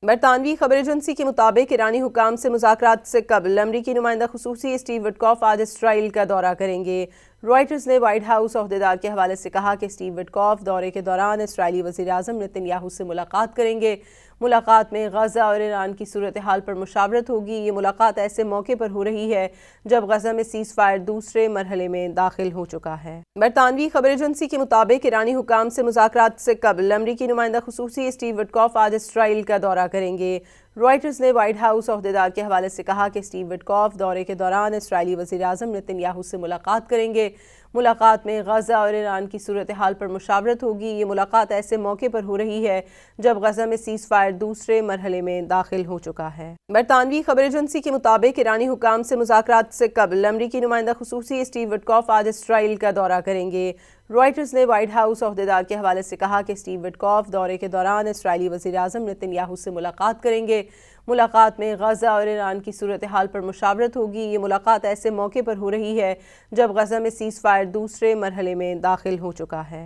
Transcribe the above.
برطانوی خبر ایجنسی کے مطابق ایرانی حکام سے مذاکرات سے قبل امریکی نمائندہ خصوصی اسٹیو وٹکاف آج اسرائیل کا دورہ کریں گے۔ رائٹرز نے وائٹ ہاؤس عہدیدار کے حوالے سے کہا کہ اسٹیو وٹکاف دورے کے دوران اسرائیلی وزیر اعظم نتن یاہو سے ملاقات کریں گے۔ ملاقات میں غزہ اور ایران کی صورتحال پر مشاورت ہوگی۔ یہ ملاقات ایسے موقع پر ہو رہی ہے جب غزہ میں سیز فائر دوسرے مرحلے میں داخل ہو چکا ہے۔ برطانوی خبر ایجنسی کے مطابق ایرانی حکام سے مذاکرات سے قبل امریکی نمائندہ خصوصی اسٹیو وٹکاف آج اسرائیل کا دورہ کریں گے۔ رائٹرز نے وائٹ ہاؤس عہدیدار کے حوالے سے کہا کہ اسٹیو وٹکاف دورے کے دوران اسرائیلی وزیر اعظم نتن یاہو سے ملاقات کریں گے۔ ملاقات میں غزہ اور ایران کی صورتحال پر مشاورت ہوگی۔ یہ ملاقات ایسے موقع پر ہو رہی ہے جب غزہ میں سیز فائر دوسرے مرحلے میں داخل ہو چکا ہے۔ برطانوی خبر ایجنسی کے مطابق ایرانی حکام سے مذاکرات سے قبل امریکی نمائندہ خصوصی اسٹیو وٹکاف آج اسرائیل کا دورہ کریں گے۔ رائٹرز نے وائٹ ہاؤس عہدیدار کے حوالے سے کہا کہ اسٹیو وٹکاف دورے کے دوران اسرائیلی وزیر اعظم نتن یاہو سے ملاقات کریں گے۔ ملاقات میں غزہ اور ایران کی صورتحال پر مشاورت ہوگی۔ یہ ملاقات ایسے موقع پر ہو رہی ہے جب غزہ میں سیز فائر دوسرے مرحلے میں داخل ہو چکا ہے۔